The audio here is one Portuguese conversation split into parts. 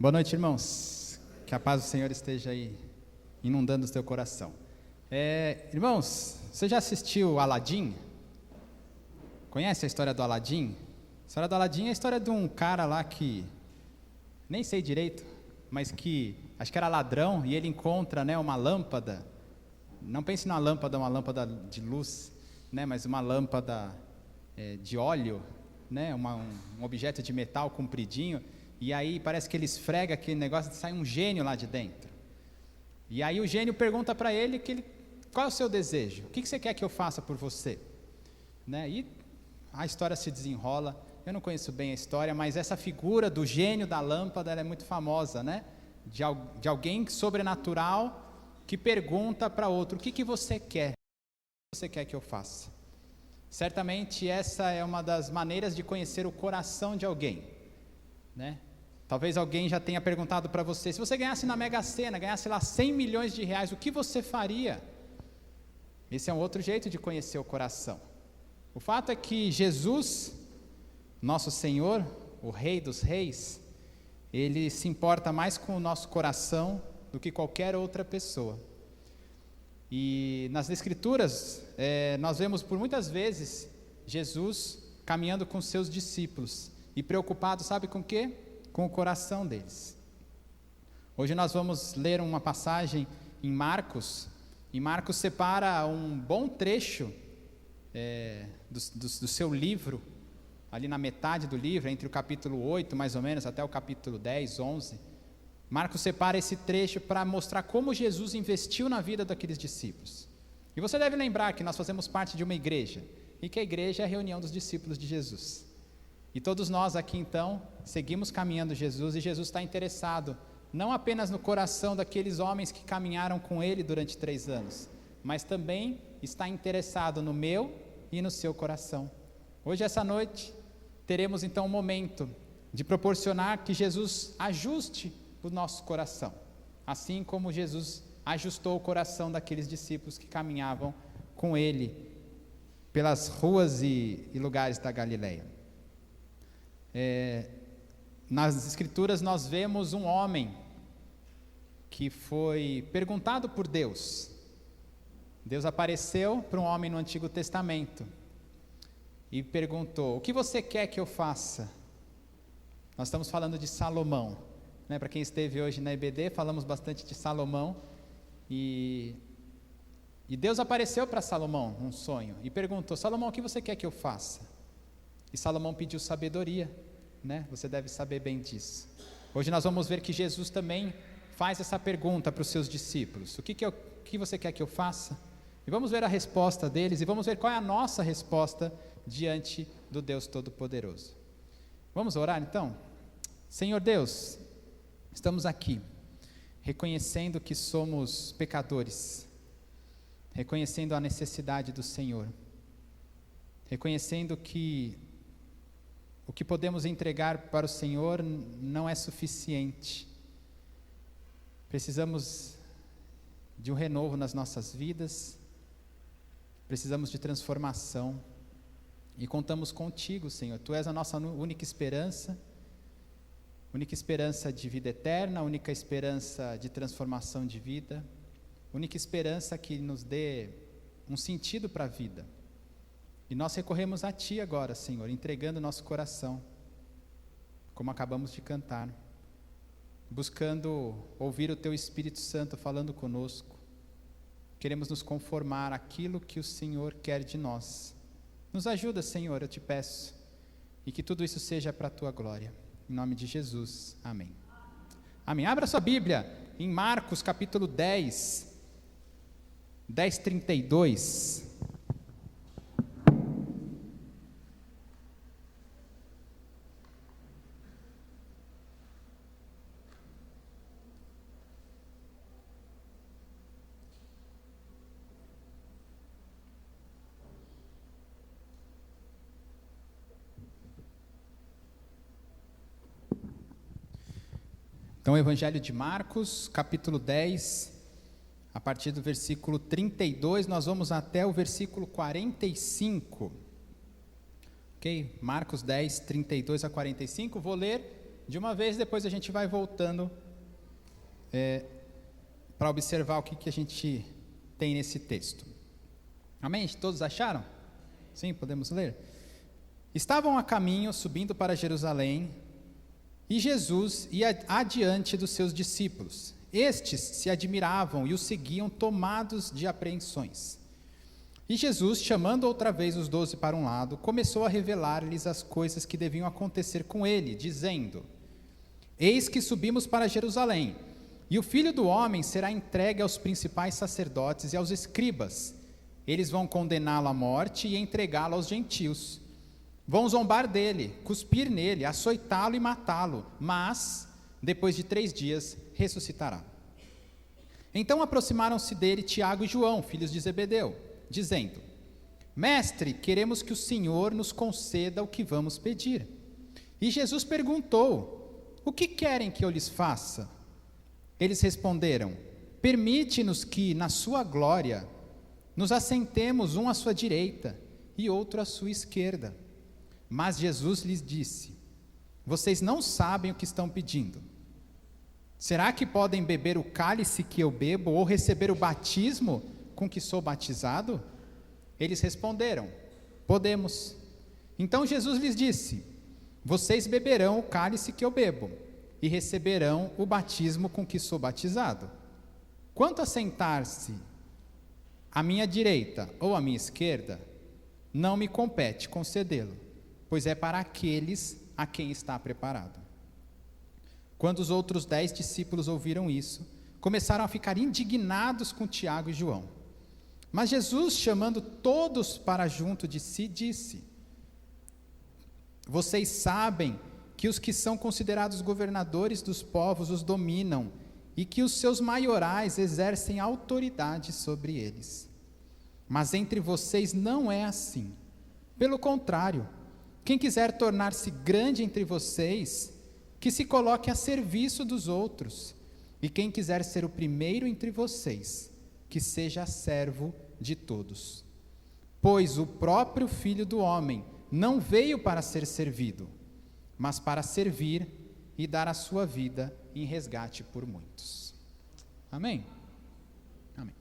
Boa noite, irmãos. Que a paz do Senhor esteja aí inundando o teu coração. Irmãos, você já assistiu Aladim? Conhece a história do Aladim? A história do Aladim é a história de um cara lá que, nem sei direito, mas que acho que era ladrão e ele encontra, uma lâmpada. Não pense numa lâmpada, uma lâmpada de luz, mas uma lâmpada de óleo, um objeto de metal compridinho. E aí parece que ele esfrega aquele negócio e sai um gênio lá de dentro. E aí o gênio pergunta para ele qual é o seu desejo? O que você quer que eu faça por você? E a história se desenrola. Eu não conheço bem a história, mas essa figura do gênio da lâmpada ela é muito famosa, de alguém sobrenatural que pergunta para outro: o que você quer? O que você quer que eu faça? Certamente essa é uma das maneiras de conhecer o coração de alguém, Talvez alguém já tenha perguntado para você: se você ganhasse na Mega Sena, ganhasse lá 100 milhões de reais, o que você faria? Esse é um outro jeito de conhecer o coração. O fato é que Jesus, nosso Senhor, o Rei dos Reis, Ele se importa mais com o nosso coração do que qualquer outra pessoa. E nas Escrituras, nós vemos por muitas vezes Jesus caminhando com seus discípulos e preocupado, sabe com o quê? Com o coração deles. Hoje nós vamos ler uma passagem em Marcos, e Marcos separa um bom trecho do seu livro, ali na metade do livro, entre o capítulo 8 mais ou menos, até o capítulo 10, 11, Marcos separa esse trecho para mostrar como Jesus investiu na vida daqueles discípulos. E você deve lembrar que nós fazemos parte de uma igreja, e que a igreja é a reunião dos discípulos de Jesus. E todos nós aqui então, seguimos caminhando Jesus, e Jesus está interessado, não apenas no coração daqueles homens que caminharam com Ele durante 3 anos, mas também está interessado no meu e no seu coração. Hoje, essa noite, teremos então um momento de proporcionar que Jesus ajuste o nosso coração, assim como Jesus ajustou o coração daqueles discípulos que caminhavam com Ele pelas ruas e lugares da Galileia. Nas Escrituras nós vemos um homem que foi perguntado por Deus. Deus apareceu para um homem no Antigo Testamento e perguntou: o que você quer que eu faça? Nós estamos falando de Salomão, Para quem esteve hoje na EBD, falamos bastante de Salomão, e Deus apareceu para Salomão num sonho e perguntou: Salomão, o que você quer que eu faça? E Salomão pediu sabedoria, Você deve saber bem disso. Hoje nós vamos ver que Jesus também faz essa pergunta para os seus discípulos: o que você quer que eu faça? E vamos ver a resposta deles, e vamos ver qual é a nossa resposta diante do Deus Todo-Poderoso. Vamos orar então? Senhor Deus, estamos aqui, reconhecendo que somos pecadores, reconhecendo a necessidade do Senhor, reconhecendo que o que podemos entregar para o Senhor não é suficiente. Precisamos de um renovo nas nossas vidas, precisamos de transformação, e contamos contigo, Senhor. Tu és a nossa única esperança de vida eterna, única esperança de transformação de vida, única esperança que nos dê um sentido para a vida. E nós recorremos a Ti agora, Senhor, entregando nosso coração, como acabamos de cantar, buscando ouvir o Teu Espírito Santo falando conosco. Queremos nos conformar àquilo que o Senhor quer de nós. Nos ajuda, Senhor, eu te peço, e que tudo isso seja para a Tua glória. Em nome de Jesus, amém. Amém. Abra sua Bíblia em Marcos capítulo 10, 10:32. Então, o Evangelho de Marcos, capítulo 10, a partir do versículo 32, nós vamos até o versículo 45. Ok? Marcos 10, 32 a 45, vou ler de uma vez, depois a gente vai voltando para observar o que a gente tem nesse texto. Amém? Todos acharam? Sim, podemos ler? Estavam a caminho, subindo para Jerusalém, e Jesus ia adiante dos seus discípulos. Estes se admiravam e o seguiam, tomados de apreensões. E Jesus, chamando outra vez os 12 para um lado, começou a revelar-lhes as coisas que deviam acontecer com ele, dizendo: Eis que subimos para Jerusalém, e o Filho do Homem será entregue aos principais sacerdotes e aos escribas. Eles vão condená-lo à morte e entregá-lo aos gentios. Vão zombar dele, cuspir nele, açoitá-lo e matá-lo, mas, depois de 3 dias, ressuscitará. Então aproximaram-se dele Tiago e João, filhos de Zebedeu, dizendo: Mestre, queremos que o Senhor nos conceda o que vamos pedir. E Jesus perguntou: O que querem que eu lhes faça? Eles responderam: Permite-nos que, na sua glória, nos assentemos um à sua direita e outro à sua esquerda. Mas Jesus lhes disse: Vocês não sabem o que estão pedindo. Será que podem beber o cálice que eu bebo ou receber o batismo com que sou batizado? Eles responderam: Podemos. Então Jesus lhes disse: Vocês beberão o cálice que eu bebo e receberão o batismo com que sou batizado. Quanto a sentar-se à minha direita ou à minha esquerda, não me compete concedê-lo, pois é para aqueles a quem está preparado. Quando os outros 10 discípulos ouviram isso, começaram a ficar indignados com Tiago e João. Mas Jesus, chamando todos para junto de si, disse: Vocês sabem que os que são considerados governadores dos povos os dominam e que os seus maiorais exercem autoridade sobre eles. Mas entre vocês não é assim. Pelo contrário, quem quiser tornar-se grande entre vocês, que se coloque a serviço dos outros. E quem quiser ser o primeiro entre vocês, que seja servo de todos. Pois o próprio Filho do Homem não veio para ser servido, mas para servir e dar a sua vida em resgate por muitos. Amém? Amém.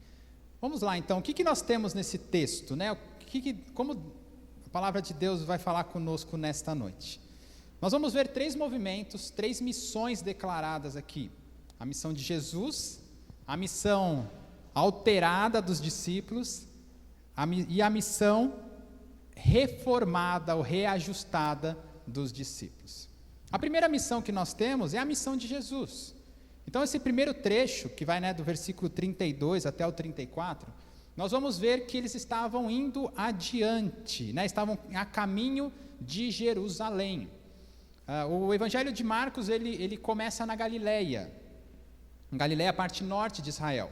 Vamos lá então, o que nós temos nesse texto, né? Como a palavra de Deus vai falar conosco nesta noite? Nós vamos ver 3 movimentos, 3 missões declaradas aqui. A missão de Jesus, a missão alterada dos discípulos e a missão reformada ou reajustada dos discípulos. A primeira missão que nós temos é a missão de Jesus. Então esse primeiro trecho, que vai do versículo 32 até o 34, nós vamos ver que eles estavam indo adiante, estavam a caminho de Jerusalém. O Evangelho de Marcos, ele começa na Galileia. Galileia, a parte norte de Israel,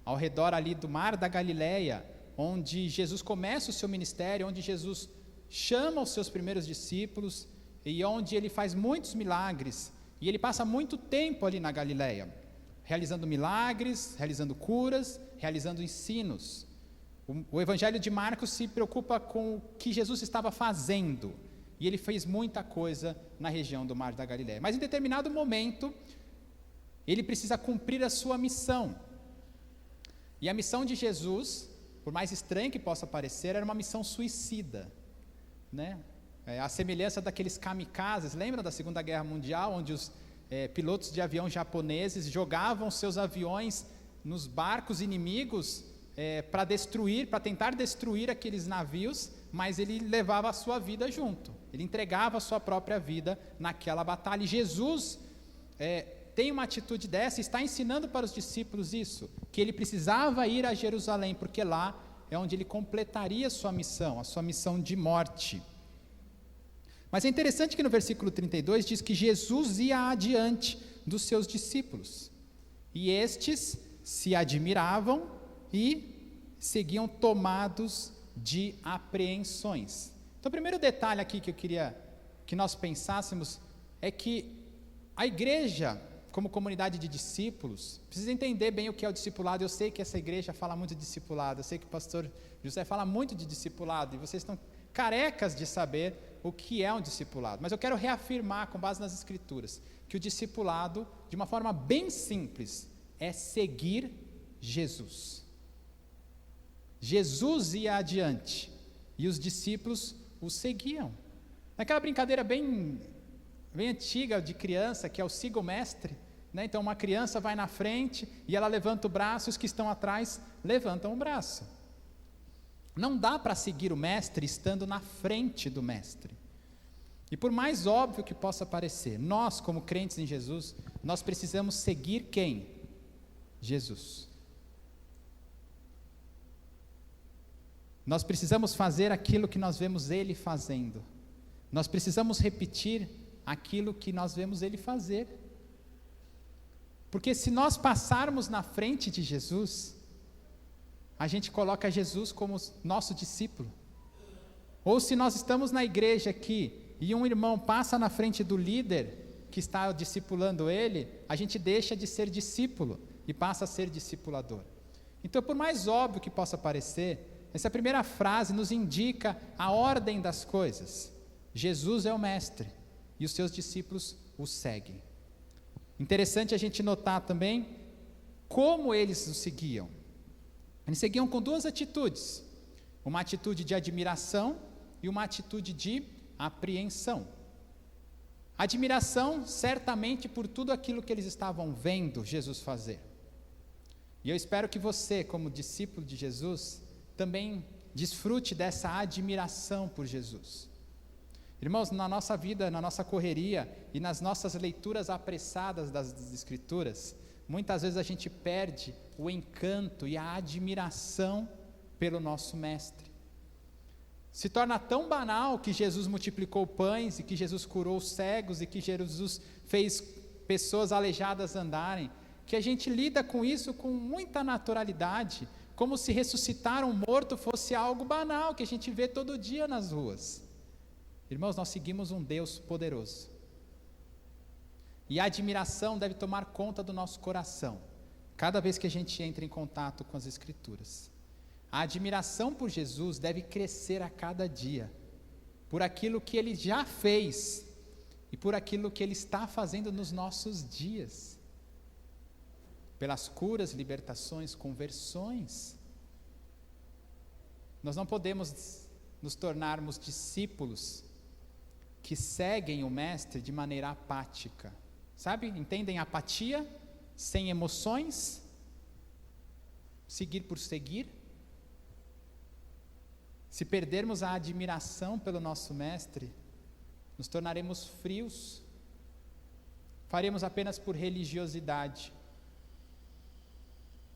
ao redor ali do mar da Galileia, onde Jesus começa o seu ministério, onde Jesus chama os seus primeiros discípulos e onde ele faz muitos milagres, e ele passa muito tempo ali na Galileia, realizando milagres, realizando curas, realizando ensinos. O Evangelho de Marcos se preocupa com o que Jesus estava fazendo, e ele fez muita coisa na região do mar da Galileia. Mas em determinado momento, ele precisa cumprir a sua missão. E a missão de Jesus, por mais estranho que possa parecer, era uma missão suicida, a semelhança daqueles kamikazes, lembra da Segunda Guerra Mundial, onde os pilotos de avião japoneses jogavam seus aviões nos barcos inimigos para tentar destruir aqueles navios, mas ele levava a sua vida junto, ele entregava a sua própria vida naquela batalha. E Jesus tem uma atitude dessa, está ensinando para os discípulos isso, que ele precisava ir a Jerusalém, porque lá é onde ele completaria a sua missão de morte. Mas é interessante que no versículo 32 diz que Jesus ia adiante dos seus discípulos, e estes se admiravam e seguiam tomados de apreensões. Então o primeiro detalhe aqui que eu queria que nós pensássemos é que a igreja, como comunidade de discípulos, precisa entender bem o que é o discipulado. Eu sei que essa igreja fala muito de discipulado, eu sei que o pastor José fala muito de discipulado, e vocês estão carecas de saber o que é um discipulado, mas eu quero reafirmar, com base nas Escrituras, que o discipulado, de uma forma bem simples, é seguir Jesus. Jesus ia adiante e os discípulos o seguiam. Naquela brincadeira bem antiga de criança, que é o siga o mestre, né? Então uma criança vai na frente e ela levanta o braço, e os que estão atrás levantam o braço. Não dá para seguir o mestre estando na frente do mestre. E por mais óbvio que possa parecer, nós como crentes em Jesus, nós precisamos seguir quem? Jesus. Nós precisamos fazer aquilo que nós vemos Ele fazendo. Nós precisamos repetir aquilo que nós vemos Ele fazer. Porque se nós passarmos na frente de Jesus, a gente coloca Jesus como nosso discípulo. Ou se nós estamos na igreja aqui, e um irmão passa na frente do líder que está discipulando ele, a gente deixa de ser discípulo e passa a ser discipulador. Então, por mais óbvio que possa parecer, essa primeira frase nos indica a ordem das coisas. Jesus é o mestre e os seus discípulos o seguem. Interessante a gente notar também como eles o seguiam. Eles seguiam com duas atitudes: uma atitude de admiração e uma atitude de apreensão. Admiração, certamente, por tudo aquilo que eles estavam vendo Jesus fazer. E eu espero que você, como discípulo de Jesus, também desfrute dessa admiração por Jesus. Irmãos, na nossa vida, na nossa correria e nas nossas leituras apressadas das Escrituras, muitas vezes a gente perde o encanto e a admiração pelo nosso Mestre. Se torna tão banal que Jesus multiplicou pães e que Jesus curou os cegos e que Jesus fez pessoas aleijadas andarem, que a gente lida com isso com muita naturalidade, como se ressuscitar um morto fosse algo banal que a gente vê todo dia nas ruas. Irmãos, nós seguimos um Deus poderoso. E a admiração deve tomar conta do nosso coração, cada vez que a gente entra em contato com as Escrituras. A admiração por Jesus deve crescer a cada dia, por aquilo que Ele já fez e por aquilo que Ele está fazendo nos nossos dias. Pelas curas, libertações, conversões. Nós não podemos nos tornarmos discípulos que seguem o Mestre de maneira apática. Sabe? Entendem apatia? Sem emoções? Seguir por seguir? Se perdermos a admiração pelo nosso Mestre, nos tornaremos frios, faremos apenas por religiosidade.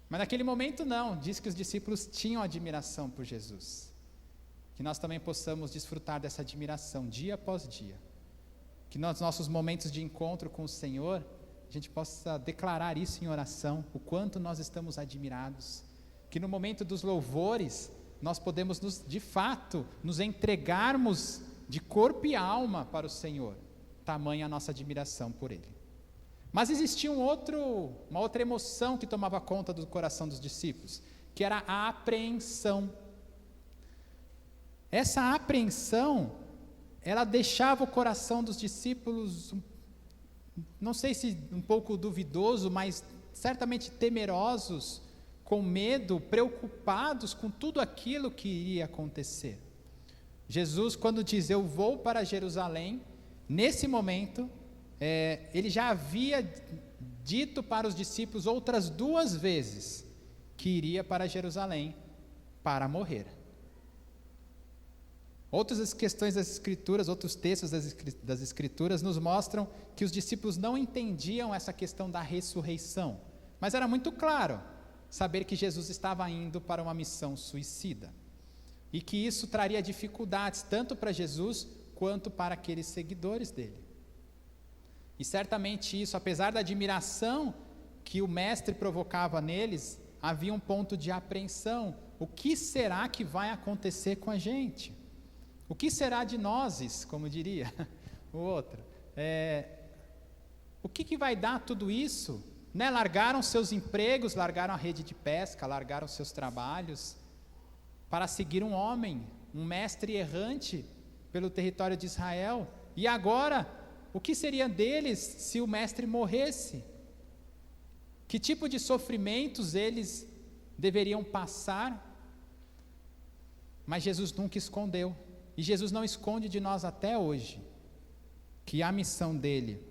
Mas naquele momento não, diz que os discípulos tinham admiração por Jesus. Que nós também possamos desfrutar dessa admiração dia após dia. Que nos nossos momentos de encontro com o Senhor, a gente possa declarar isso em oração, o quanto nós estamos admirados. Que no momento dos louvores, nós podemos, de fato, nos entregarmos de corpo e alma para o Senhor, tamanha a nossa admiração por Ele. Mas existia uma outra emoção que tomava conta do coração dos discípulos, que era a apreensão. Essa apreensão, ela deixava o coração dos discípulos, não sei se um pouco duvidoso, mas certamente temerosos, com medo, preocupados com tudo aquilo que iria acontecer. Jesus, quando diz, eu vou para Jerusalém, nesse momento, ele já havia dito para os discípulos outras 2 vezes, que iria para Jerusalém para morrer. Outras questões das Escrituras, outros textos das Escrituras nos mostram que os discípulos não entendiam essa questão da ressurreição, mas era muito claro saber que Jesus estava indo para uma missão suicida e que isso traria dificuldades tanto para Jesus quanto para aqueles seguidores dele. E certamente isso, apesar da admiração que o Mestre provocava neles, havia um ponto de apreensão. O que será que vai acontecer com a gente? O que será de nós, como diria o outro? O que vai dar tudo isso? Né? Largaram seus empregos, largaram a rede de pesca, largaram seus trabalhos, para seguir um homem, um mestre errante, pelo território de Israel, e agora, o que seria deles se o mestre morresse? Que tipo de sofrimentos eles deveriam passar? Mas Jesus nunca escondeu, e Jesus não esconde de nós até hoje, que a missão dele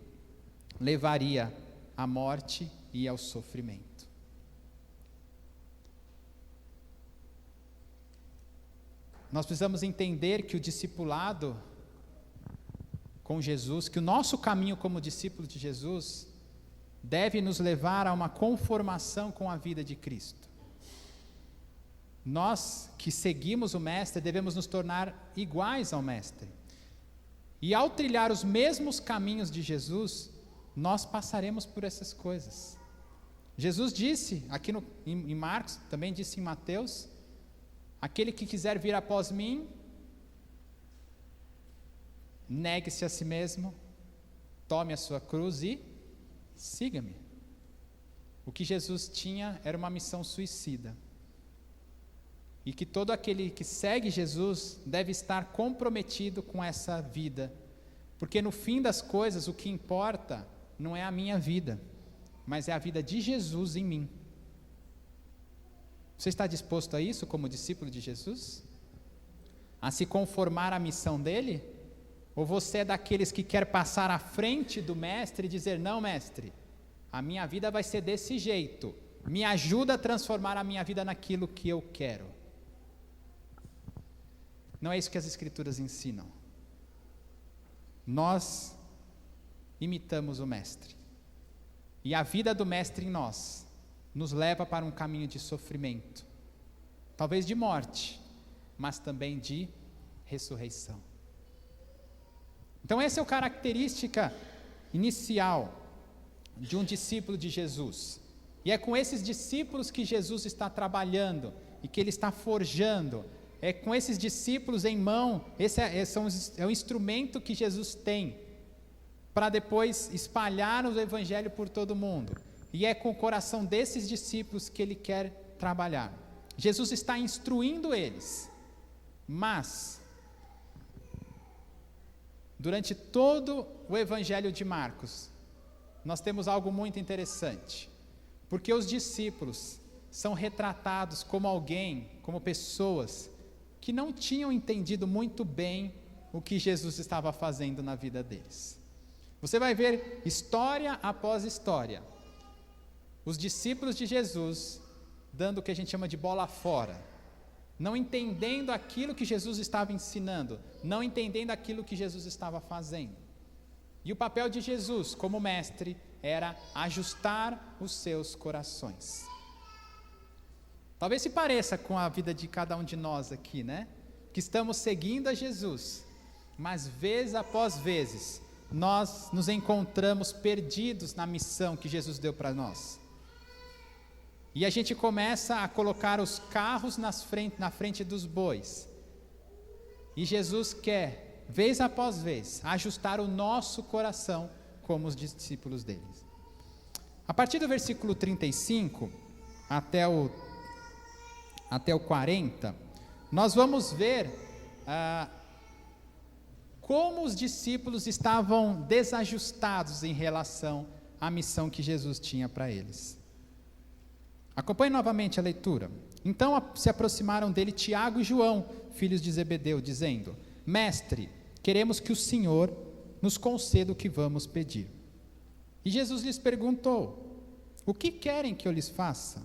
levaria à morte e ao sofrimento. Nós precisamos entender que o discipulado com Jesus, que o nosso caminho como discípulo de Jesus, deve nos levar a uma conformação com a vida de Cristo. Nós que seguimos o Mestre, devemos nos tornar iguais ao Mestre. E ao trilhar os mesmos caminhos de Jesus, nós passaremos por essas coisas. Jesus disse, aqui em Marcos, também disse em Mateus, aquele que quiser vir após mim, negue-se a si mesmo, tome a sua cruz e siga-me. O que Jesus tinha era uma missão suicida. E que todo aquele que segue Jesus deve estar comprometido com essa vida. Porque no fim das coisas, o que importa não é a minha vida, mas é a vida de Jesus em mim. Você está disposto a isso como discípulo de Jesus? A se conformar à missão dele? Ou você é daqueles que quer passar à frente do mestre e dizer, não, mestre, a minha vida vai ser desse jeito, me ajuda a transformar a minha vida naquilo que eu quero? Não é isso que as Escrituras ensinam. Nós imitamos o mestre, e a vida do mestre em nós nos leva para um caminho de sofrimento, talvez de morte, mas também de ressurreição. Então essa é a característica inicial de um discípulo de Jesus, e é com esses discípulos que Jesus está trabalhando, e que Ele está forjando, é com esses discípulos em mão, esse é o instrumento que Jesus tem, para depois espalhar o Evangelho por todo mundo. E é com o coração desses discípulos que Ele quer trabalhar. Jesus está instruindo eles, mas durante todo o Evangelho de Marcos, nós temos algo muito interessante, porque os discípulos são retratados como alguém, como pessoas que não tinham entendido muito bem o que Jesus estava fazendo na vida deles. Você vai ver história após história, os discípulos de Jesus dando o que a gente chama de bola fora, não entendendo aquilo que Jesus estava ensinando, não entendendo aquilo que Jesus estava fazendo. E o papel de Jesus como mestre era ajustar os seus corações. Talvez se pareça com a vida de cada um de nós aqui, né? Que estamos seguindo a Jesus, mas vez após vezes, nós nos encontramos perdidos na missão que Jesus deu para nós. E a gente começa a colocar os carros na frente dos bois. E Jesus quer, vez após vez, ajustar o nosso coração como os discípulos dele. A partir do versículo 35 até o 40, nós vamos ver como os discípulos estavam desajustados em relação à missão que Jesus tinha para eles. Acompanhe novamente a leitura. Então se aproximaram dele Tiago e João, filhos de Zebedeu, dizendo: Mestre, queremos que o Senhor nos conceda o que vamos pedir. E Jesus lhes perguntou: O que querem que eu lhes faça?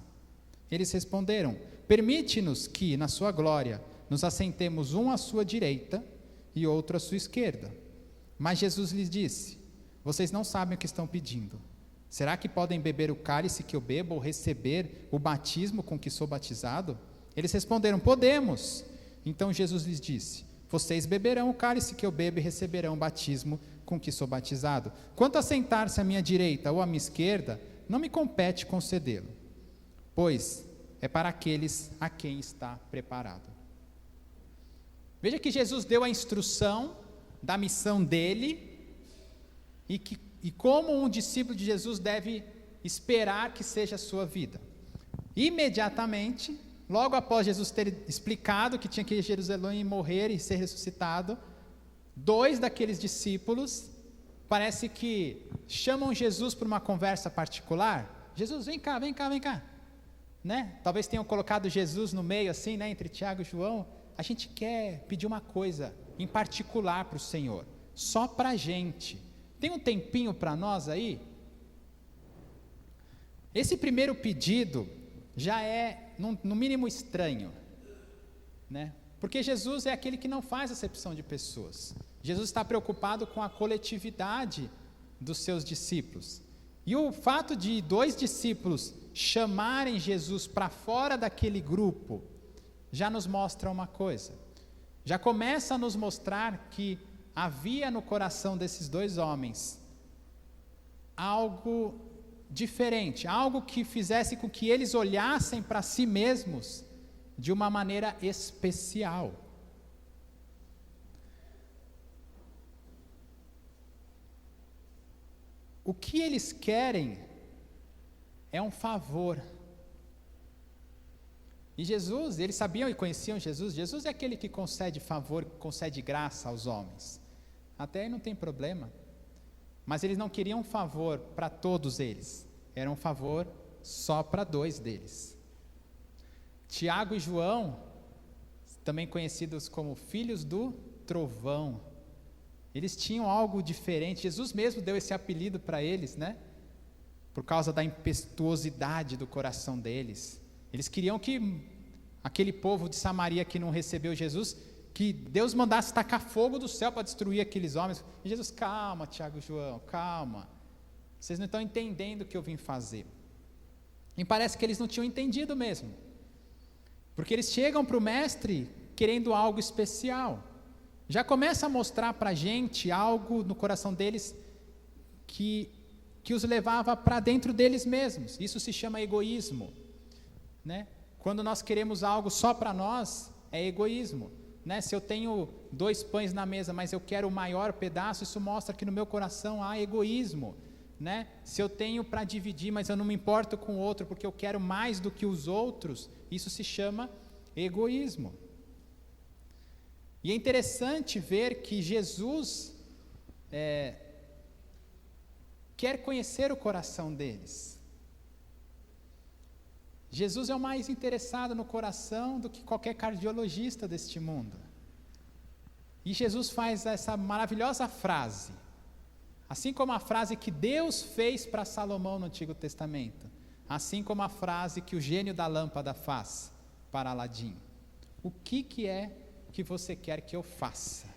Eles responderam: Permite-nos que, na sua glória, nos assentemos um à sua direita e outro à sua esquerda. Mas Jesus lhes disse: Vocês não sabem o que estão pedindo. Será que podem beber o cálice que eu bebo ou receber o batismo com que sou batizado? Eles responderam: Podemos. Então Jesus lhes disse: Vocês beberão o cálice que eu bebo e receberão o batismo com que sou batizado. Quanto a sentar-se à minha direita ou à minha esquerda, não me compete concedê-lo, pois é para aqueles a quem está preparado. Veja que Jesus deu a instrução da missão dele e como um discípulo de Jesus deve esperar que seja a sua vida. Imediatamente, logo após Jesus ter explicado que tinha que ir a Jerusalém e morrer e ser ressuscitado, 2 daqueles discípulos parece que chamam Jesus para uma conversa particular. Jesus, vem cá, vem cá, vem cá. Né? Talvez tenham colocado Jesus no meio assim, né? Entre Tiago e João. A gente quer pedir uma coisa em particular para o Senhor, só para a gente. Tem um tempinho para nós aí? Esse primeiro pedido já é, no mínimo, estranho, né? Porque Jesus é aquele que não faz acepção de pessoas. Jesus está preocupado com a coletividade dos seus discípulos. E o fato de 2 discípulos chamarem Jesus para fora daquele grupo, já nos mostra uma coisa. Já começa a nos mostrar que havia no coração desses 2 homens algo diferente, algo que fizesse com que eles olhassem para si mesmos de uma maneira especial. O que eles querem é um favor. E Jesus, eles sabiam e conheciam Jesus. Jesus é aquele que concede favor, concede graça aos homens. Até aí não tem problema. Mas eles não queriam um favor para todos eles. Era um favor só para 2 deles. Tiago e João, também conhecidos como filhos do trovão, eles tinham algo diferente. Jesus mesmo deu esse apelido para eles, né? Por causa da impetuosidade do coração deles. Eles queriam que aquele povo de Samaria que não recebeu Jesus, que Deus mandasse tacar fogo do céu para destruir aqueles homens. E Jesus, calma, Tiago e João, calma. Vocês não estão entendendo o que eu vim fazer. E parece que eles não tinham entendido mesmo. Porque eles chegam para o mestre querendo algo especial. Já começa a mostrar para a gente algo no coração deles que os levava para dentro deles mesmos. Isso se chama egoísmo, né? Quando nós queremos algo só para nós, é egoísmo, né? Se eu tenho 2 pães na mesa, mas eu quero o maior pedaço, isso mostra que no meu coração há egoísmo, né? Se eu tenho para dividir, mas eu não me importo com o outro porque eu quero mais do que os outros, isso se chama egoísmo. E é interessante ver que Jesus quer conhecer o coração deles. Jesus é o mais interessado no coração do que qualquer cardiologista deste mundo. E Jesus faz essa maravilhosa frase, assim como a frase que Deus fez para Salomão no Antigo Testamento, assim como a frase que o gênio da lâmpada faz para Aladim. O que é que você quer que eu faça?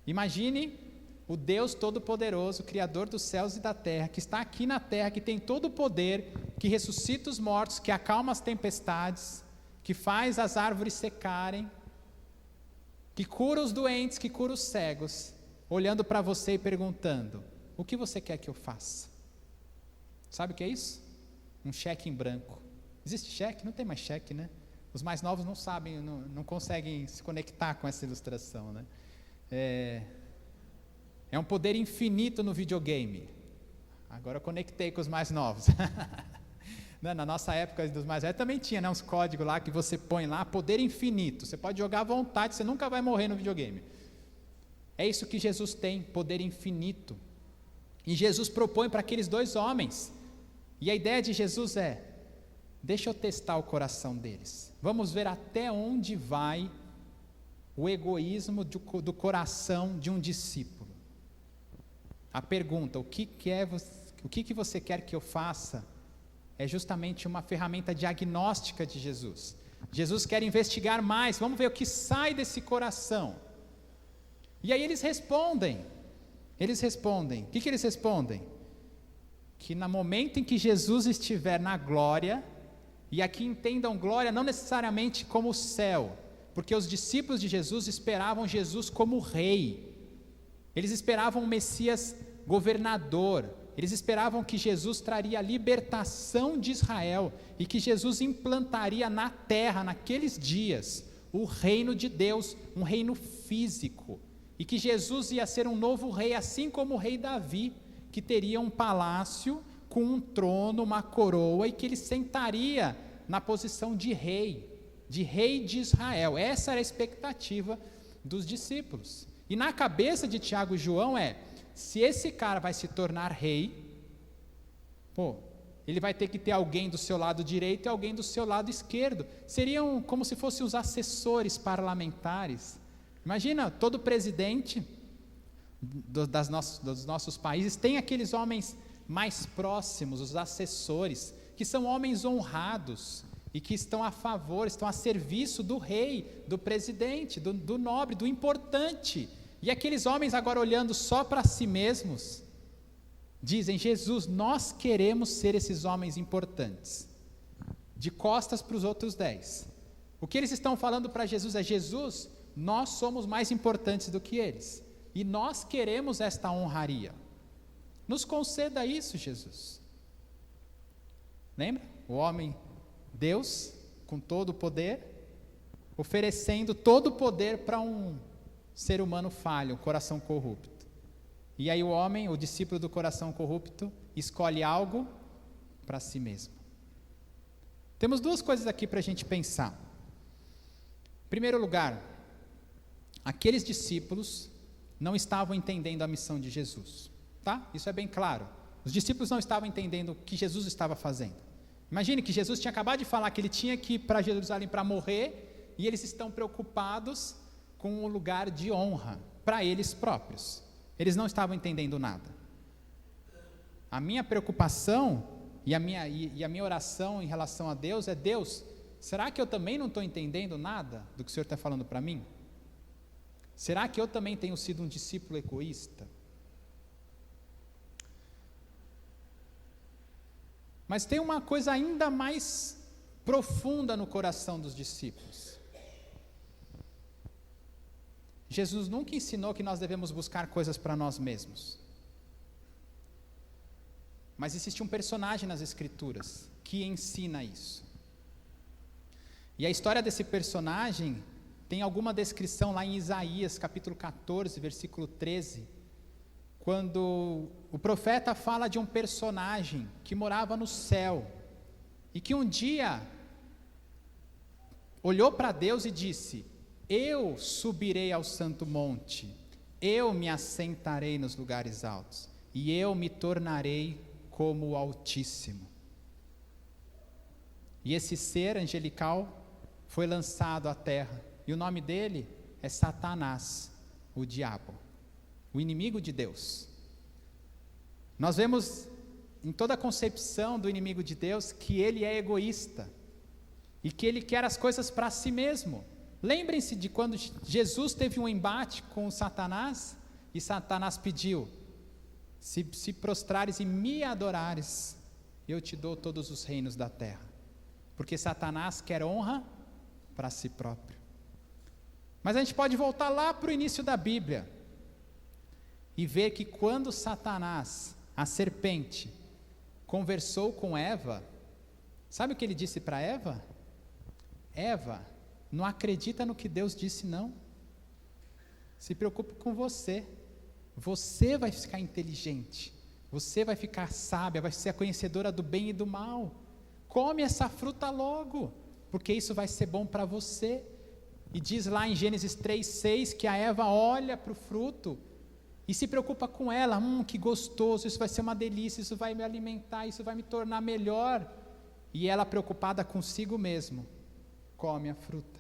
Imagine o Deus Todo-Poderoso, Criador dos céus e da terra, que está aqui na terra, que tem todo o poder, que ressuscita os mortos, que acalma as tempestades, que faz as árvores secarem, que cura os doentes, que cura os cegos, olhando para você e perguntando: o que você quer que eu faça? Sabe o que é isso? Um cheque em branco. Existe cheque? Não tem mais cheque, né? Os mais novos não sabem, não conseguem se conectar com essa ilustração, né? É um poder infinito no videogame. Agora eu conectei com os mais novos. Na nossa época dos mais velhos também tinha, né, uns códigos lá que você põe lá, poder infinito. Você pode jogar à vontade, você nunca vai morrer no videogame. É isso que Jesus tem, poder infinito. E Jesus propõe para aqueles 2 homens. E a ideia de Jesus é: deixa eu testar o coração deles. Vamos ver até onde vai o egoísmo do coração de um discípulo. A pergunta, o que você quer que eu faça, é justamente uma ferramenta diagnóstica de Jesus. Jesus quer investigar mais, vamos ver o que sai desse coração. E aí eles respondem. O que eles respondem? Que no momento em que Jesus estiver na glória, e aqui entendam glória não necessariamente como o céu, porque os discípulos de Jesus esperavam Jesus como rei. Eles esperavam um Messias governador. Eles esperavam que Jesus traria a libertação de Israel e que Jesus implantaria na terra, naqueles dias, o reino de Deus, um reino físico. E que Jesus ia ser um novo rei, assim como o rei Davi, que teria um palácio com um trono, uma coroa, e que ele sentaria na posição de rei de Israel. Essa era a expectativa dos discípulos. E na cabeça de Tiago e João se esse cara vai se tornar rei, ele vai ter que ter alguém do seu lado direito e alguém do seu lado esquerdo. Seriam como se fossem os assessores parlamentares. Imagina, todo presidente dos nossos países tem aqueles homens mais próximos, os assessores, que são homens honrados e que estão a favor, estão a serviço do rei, do presidente, do nobre, do importante. E aqueles homens agora olhando só para si mesmos, dizem: Jesus, nós queremos ser esses homens importantes, de costas para os outros 10. O que eles estão falando para Jesus Jesus, nós somos mais importantes do que eles, e nós queremos esta honraria. Nos conceda isso, Jesus. Lembra? O homem, Deus, com todo o poder, oferecendo todo o poder para um ser humano falho, um coração corrupto. E aí o homem, o discípulo do coração corrupto, escolhe algo para si mesmo. Temos duas coisas aqui para a gente pensar. Em primeiro lugar, aqueles discípulos não estavam entendendo a missão de Jesus. Tá? Isso é bem claro. Os discípulos não estavam entendendo o que Jesus estava fazendo. Imagine que Jesus tinha acabado de falar que ele tinha que ir para Jerusalém para morrer, e eles estão preocupados com um lugar de honra para eles próprios. Eles não estavam entendendo nada. A minha preocupação e a minha oração em relação a Deus é: Deus, será que eu também não estou entendendo nada do que o Senhor está falando para mim? Será que eu também tenho sido um discípulo egoísta? Mas tem uma coisa ainda mais profunda no coração dos discípulos. Jesus nunca ensinou que nós devemos buscar coisas para nós mesmos. Mas existe um personagem nas Escrituras que ensina isso. E a história desse personagem tem alguma descrição lá em Isaías, capítulo 14, versículo 13, quando o profeta fala de um personagem que morava no céu e que um dia olhou para Deus e disse: eu subirei ao santo monte, eu me assentarei nos lugares altos e eu me tornarei como o Altíssimo. E esse ser angelical foi lançado à terra, e o nome dele é Satanás, o diabo, o inimigo de Deus. Nós vemos em toda a concepção do inimigo de Deus que ele é egoísta e que ele quer as coisas para si mesmo. Lembrem-se de quando Jesus teve um embate com Satanás e Satanás pediu: se prostrares e me adorares, eu te dou todos os reinos da terra. Porque Satanás quer honra para si próprio. Mas a gente pode voltar lá para o início da Bíblia e ver que quando Satanás, a serpente, conversou com Eva, sabe o que ele disse para Eva? Eva, não acredita no que Deus disse, não. Se preocupe com você. Você vai ficar inteligente. Você vai ficar sábia, vai ser a conhecedora do bem e do mal. Come essa fruta logo, porque isso vai ser bom para você. E diz lá em Gênesis 3:6 que a Eva olha para o fruto e se preocupa com ela. Que gostoso, isso vai ser uma delícia, isso vai me alimentar, isso vai me tornar melhor. E ela, preocupada consigo mesmo, come a fruta.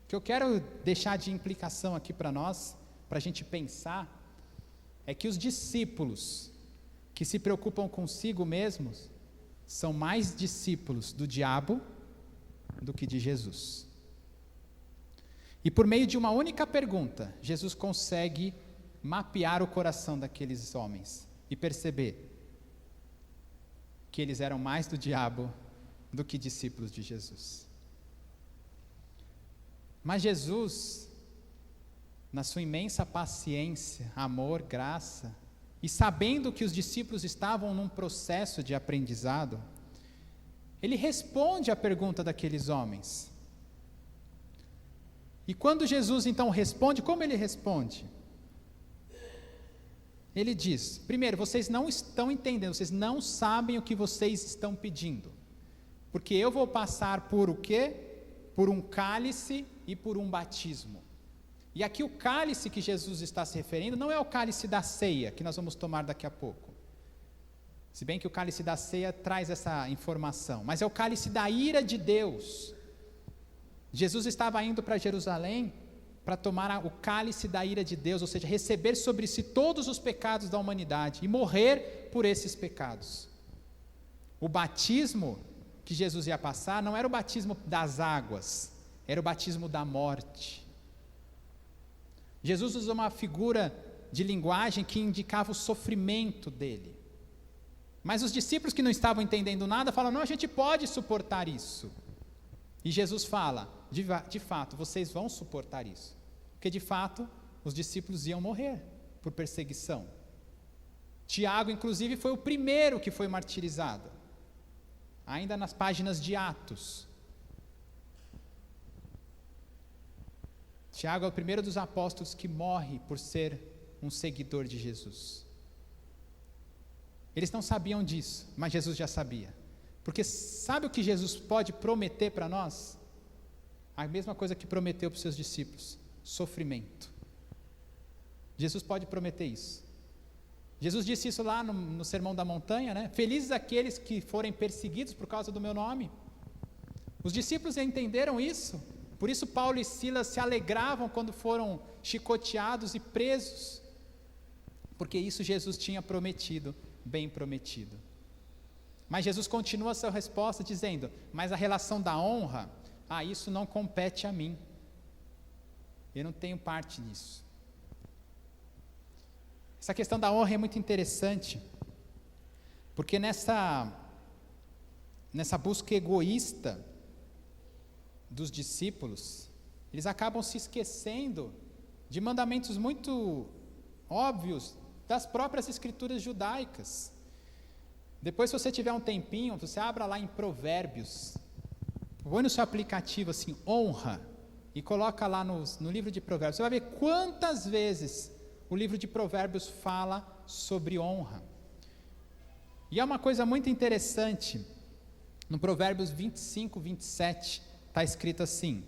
O que eu quero deixar de implicação aqui para nós, para a gente pensar, é que os discípulos que se preocupam consigo mesmos são mais discípulos do diabo do que de Jesus. E por meio de uma única pergunta, Jesus consegue mapear o coração daqueles homens e perceber que eles eram mais do diabo do que discípulos de Jesus. Mas Jesus, na sua imensa paciência, amor, graça, e sabendo que os discípulos estavam num processo de aprendizado, ele responde à pergunta daqueles homens. E quando Jesus então responde, como ele responde? Ele diz: primeiro, vocês não estão entendendo, vocês não sabem o que vocês estão pedindo, porque eu vou passar por o quê? Por um cálice e por um batismo. E aqui o cálice que Jesus está se referindo não é o cálice da ceia, que nós vamos tomar daqui a pouco. Se bem que o cálice da ceia traz essa informação, mas é o cálice da ira de Deus. Jesus estava indo para Jerusalém para tomar o cálice da ira de Deus, ou seja, receber sobre si todos os pecados da humanidade e morrer por esses pecados. O batismo que Jesus ia passar não era o batismo das águas, era o batismo da morte. Jesus usou uma figura de linguagem que indicava o sofrimento dele. Mas os discípulos que não estavam entendendo nada, falam, não, a gente pode suportar isso. E Jesus fala, de fato, vocês vão suportar isso. Porque de fato, os discípulos iam morrer por perseguição. Tiago, inclusive, foi o primeiro que foi martirizado. Ainda nas páginas de Atos. Tiago é o primeiro dos apóstolos que morre por ser um seguidor de Jesus. Eles não sabiam disso, mas Jesus já sabia. Porque sabe o que Jesus pode prometer para nós? A mesma coisa que prometeu para os seus discípulos: sofrimento. Jesus pode prometer isso. Jesus disse isso lá no Sermão da Montanha, né? Felizes aqueles que forem perseguidos por causa do meu nome. Os discípulos entenderam isso. Por isso Paulo e Silas se alegravam quando foram chicoteados e presos. Porque isso Jesus tinha prometido, bem prometido. Mas Jesus continua a sua resposta dizendo, mas a relação da honra, isso não compete a mim. Eu não tenho parte nisso. Essa questão da honra é muito interessante, porque nessa busca egoísta dos discípulos, eles acabam se esquecendo de mandamentos muito óbvios das próprias escrituras judaicas. Depois, se você tiver um tempinho, você abra lá em Provérbios, põe no seu aplicativo assim, honra, e coloca lá no livro de Provérbios, você vai ver quantas vezes o livro de Provérbios fala sobre honra. E é uma coisa muito interessante, no Provérbios 25, 27, está escrito assim: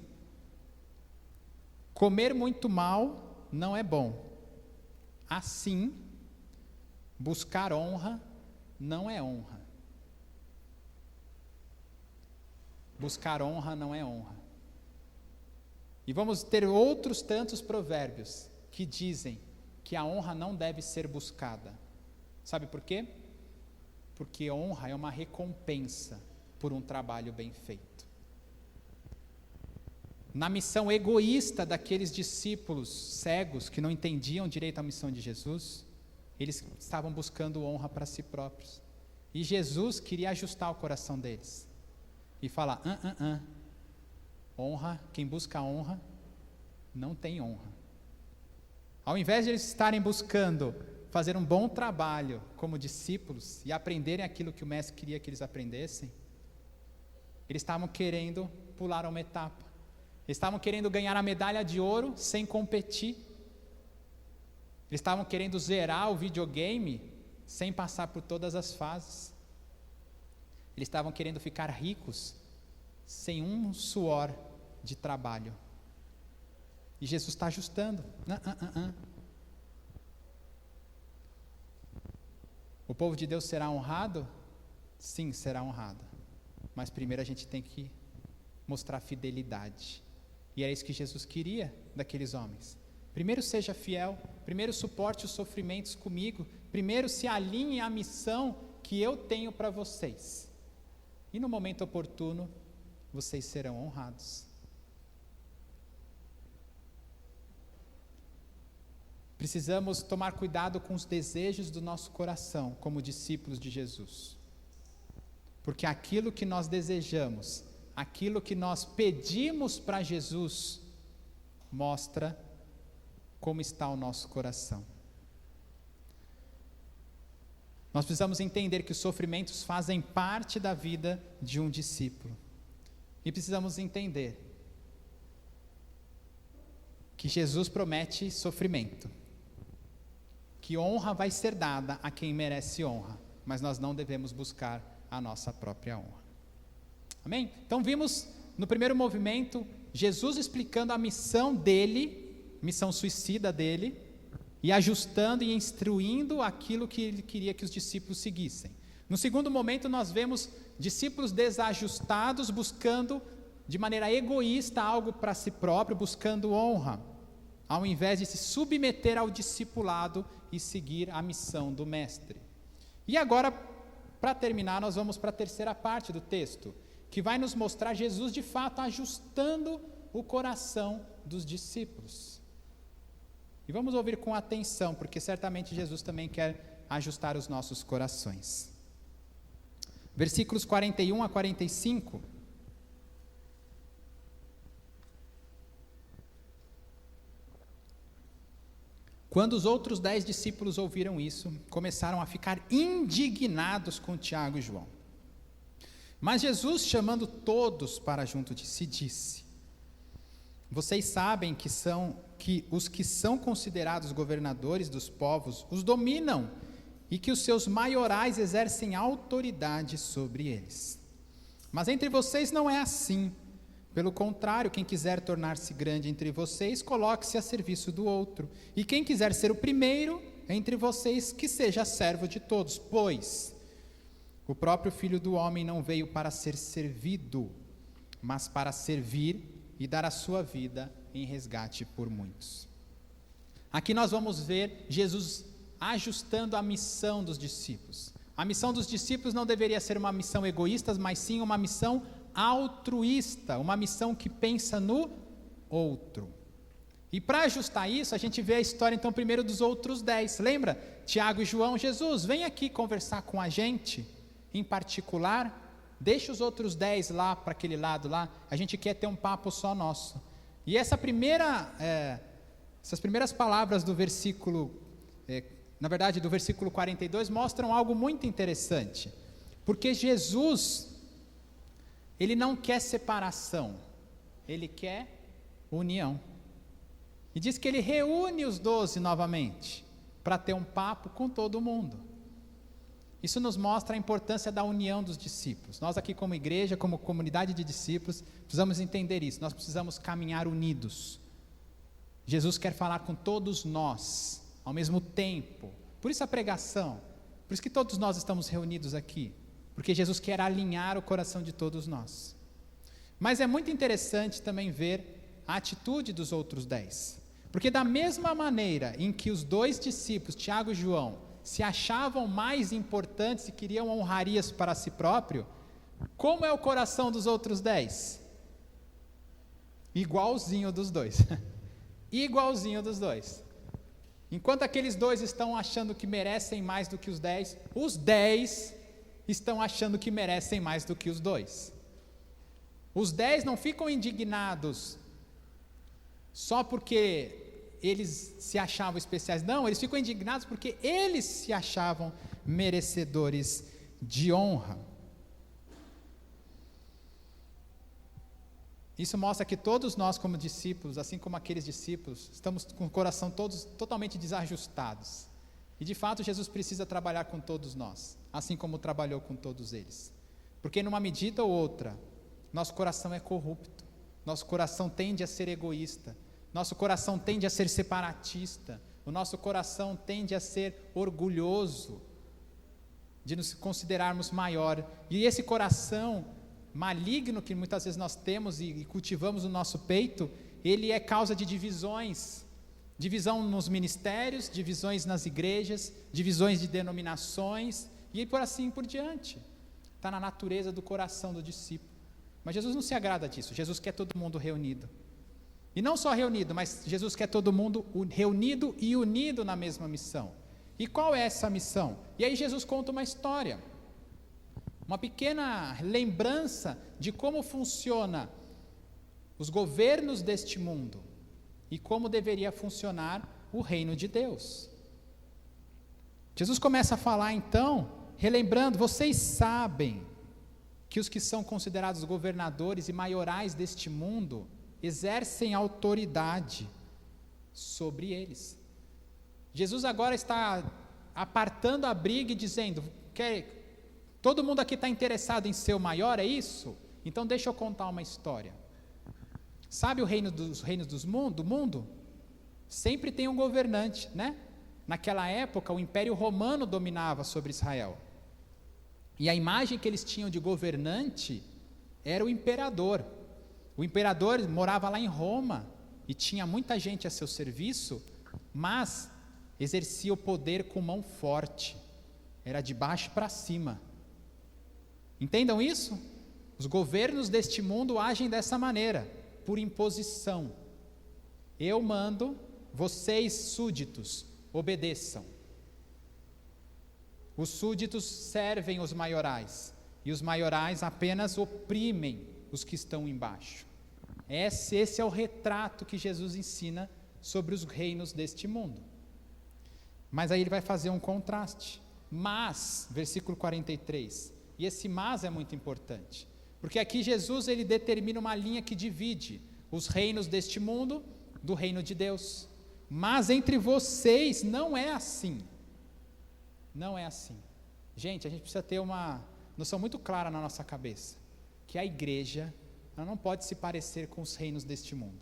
comer muito mal não é bom, assim, buscar honra não é honra. Buscar honra não é honra. E vamos ter outros tantos provérbios que dizem que a honra não deve ser buscada. Sabe por quê? Porque honra é uma recompensa por um trabalho bem feito. Na missão egoísta daqueles discípulos cegos que não entendiam direito a missão de Jesus, eles estavam buscando honra para si próprios. E Jesus queria ajustar o coração deles e falar, honra, quem busca honra, não tem honra. Ao invés de eles estarem buscando fazer um bom trabalho como discípulos e aprenderem aquilo que o mestre queria que eles aprendessem, eles estavam querendo pular uma etapa. Eles estavam querendo ganhar a medalha de ouro sem competir. Eles estavam querendo zerar o videogame sem passar por todas as fases. Eles estavam querendo ficar ricos sem um suor de trabalho. E Jesus está ajustando. O povo de Deus será honrado? Sim, será honrado. Mas primeiro a gente tem que mostrar fidelidade. E era isso que Jesus queria daqueles homens. Primeiro seja fiel, primeiro suporte os sofrimentos comigo, primeiro se alinhe à missão que eu tenho para vocês. E no momento oportuno, vocês serão honrados. Precisamos tomar cuidado com os desejos do nosso coração, como discípulos de Jesus. Porque aquilo que nós desejamos, aquilo que nós pedimos para Jesus, mostra como está o nosso coração. Nós precisamos entender que os sofrimentos fazem parte da vida de um discípulo. E precisamos entender que Jesus promete sofrimento. Que honra vai ser dada a quem merece honra, mas nós não devemos buscar a nossa própria honra. Amém? Então vimos no primeiro movimento, Jesus explicando a missão dele missão suicida dele e ajustando e instruindo aquilo que ele queria que os discípulos seguissem. No segundo momento, nós vemos discípulos desajustados, buscando de maneira egoísta algo para si próprio, buscando honra, ao invés de se submeter ao discipulado e seguir a missão do Mestre. E agora, para terminar, nós vamos para a terceira parte do texto, que vai nos mostrar Jesus de fato ajustando o coração dos discípulos. E vamos ouvir com atenção, porque certamente Jesus também quer ajustar os nossos corações. Versículos 41 a 45. Quando os outros 10 discípulos ouviram isso, começaram a ficar indignados com Tiago e João. Mas Jesus, chamando todos para junto de si, disse: vocês sabem que os que são considerados governadores dos povos os dominam e que os seus maiorais exercem autoridade sobre eles. Mas entre vocês não é assim. Pelo contrário, quem quiser tornar-se grande entre vocês, coloque-se a serviço do outro. E quem quiser ser o primeiro entre vocês, que seja servo de todos. Pois o próprio Filho do Homem não veio para ser servido, mas para servir e dar a sua vida em resgate por muitos. Aqui nós vamos ver Jesus ajustando a missão dos discípulos. A missão dos discípulos não deveria ser uma missão egoísta, mas sim uma missão altruísta, uma missão que pensa no outro. E para ajustar isso, a gente vê a história então primeiro dos outros 10. Lembra? Tiago e João: Jesus, vem aqui conversar com a gente, em particular, deixa os outros 10 lá para aquele lado lá, a gente quer ter um papo só nosso. E essas primeiras palavras do versículo, do versículo 42, mostram algo muito interessante, porque Jesus, ele não quer separação, ele quer união. E diz que ele reúne os 12 novamente, para ter um papo com todo mundo. Isso nos mostra a importância da união dos discípulos. Nós aqui como igreja, como comunidade de discípulos, precisamos entender isso, nós precisamos caminhar unidos. Jesus quer falar com todos nós, ao mesmo tempo. Por isso a pregação, por isso que todos nós estamos reunidos aqui. Porque Jesus quer alinhar o coração de todos nós. Mas é muito interessante também ver a atitude dos outros 10. Porque da mesma maneira em que os 2 discípulos, Tiago e João, se achavam mais importantes e queriam honrarias para si próprio, como é o coração dos outros 10? Igualzinho dos 2. Igualzinho dos 2. Enquanto aqueles 2 estão achando que merecem mais do que os 10 estão achando que merecem mais do que os 2. Os 10 não ficam indignados só porque eles se achavam especiais. Não, eles ficam indignados porque eles se achavam merecedores de honra. Isso mostra que todos nós como discípulos, assim como aqueles discípulos, estamos com o coração todos totalmente desajustados. E de fato Jesus precisa trabalhar com todos nós, assim como trabalhou com todos eles. Porque numa medida ou outra, nosso coração é corrupto, nosso coração tende a ser egoísta, nosso coração tende a ser separatista, o nosso coração tende a ser orgulhoso, de nos considerarmos maior. E esse coração maligno que muitas vezes nós temos e cultivamos no nosso peito, ele é causa de divisões. Divisão nos ministérios, divisões nas igrejas, divisões de denominações, e por assim por diante. Está na natureza do coração do discípulo. Mas Jesus não se agrada disso, Jesus quer todo mundo reunido. E não só reunido, mas Jesus quer todo mundo reunido e unido na mesma missão. E qual é essa missão? E aí Jesus conta uma história, uma pequena lembrança de como funciona os governos deste mundo e como deveria funcionar o reino de Deus. Jesus começa a falar então, relembrando: vocês sabem que os que são considerados governadores e maiorais deste mundo exercem autoridade sobre eles. Jesus agora está apartando a briga e dizendo: todo mundo aqui está interessado em ser o maior, é isso? Então deixa eu contar uma história. Sabe o reino dos reinos do mundo? Sempre tem um governante, né? Naquela época, o Império Romano dominava sobre Israel. E a imagem que eles tinham de governante era o imperador. O imperador morava lá em Roma e tinha muita gente a seu serviço, mas exercia o poder com mão forte. Era de baixo para cima. Entendam isso? Os governos deste mundo agem dessa maneira, por imposição. Eu mando, vocês súditos obedeçam. Os súditos servem os maiorais, e os maiorais apenas oprimem os que estão embaixo. Esse é o retrato que Jesus ensina sobre os reinos deste mundo. Mas aí ele vai fazer um contraste. Mas, versículo 43, e esse mas é muito importante, porque aqui Jesus ele determina uma linha que divide os reinos deste mundo do reino de Deus. Mas entre vocês não é assim. Não é assim. Gente, a gente precisa ter uma noção muito clara na nossa cabeça, que a igreja ela não pode se parecer com os reinos deste mundo.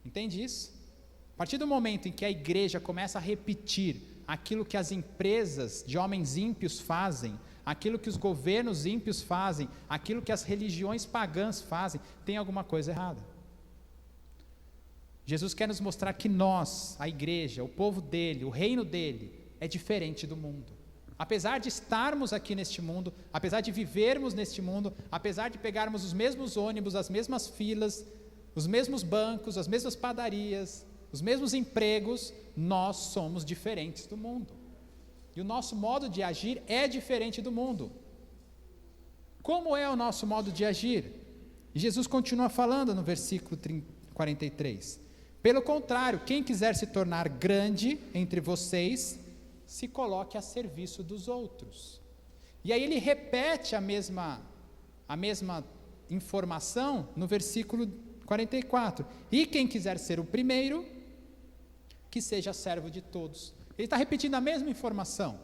Entende isso? A partir do momento em que a igreja começa a repetir aquilo que as empresas de homens ímpios fazem, aquilo que os governos ímpios fazem, aquilo que as religiões pagãs fazem, tem alguma coisa errada. Jesus quer nos mostrar que nós, a igreja, o povo dele, o reino dele, é diferente do mundo. Apesar de estarmos aqui neste mundo, apesar de vivermos neste mundo, apesar de pegarmos os mesmos ônibus, as mesmas filas, os mesmos bancos, as mesmas padarias, os mesmos empregos, nós somos diferentes do mundo. E o nosso modo de agir é diferente do mundo. Como é o nosso modo de agir? E Jesus continua falando no versículo 43. Pelo contrário, quem quiser se tornar grande entre vocês, se coloque a serviço dos outros. E aí ele repete a mesma informação no versículo 44. E quem quiser ser o primeiro, que seja servo de todos. Ele está repetindo a mesma informação.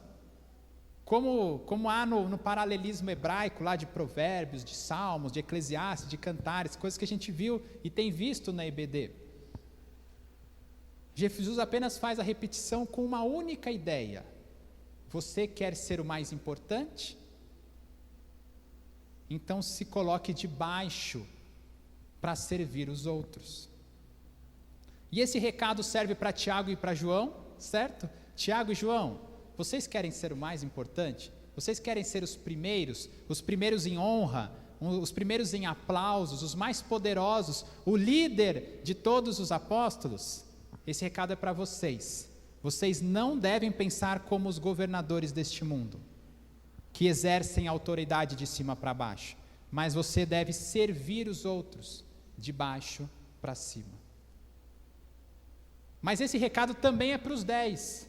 Como há no paralelismo hebraico lá de Provérbios, de Salmos, de Eclesiastes, de Cantares, coisas que a gente viu e tem visto na EBD. Jesus apenas faz a repetição com uma única ideia. Você quer ser o mais importante? Então se coloque debaixo para servir os outros. E esse recado serve para Tiago e para João, certo? Tiago e João, vocês querem ser o mais importante? Vocês querem ser os primeiros em honra, os primeiros em aplausos, os mais poderosos, o líder de todos os apóstolos? Esse recado é para vocês. Vocês não devem pensar como os governadores deste mundo, que exercem autoridade de cima para baixo, mas você deve servir os outros de baixo para cima. Mas esse recado também é para os 10.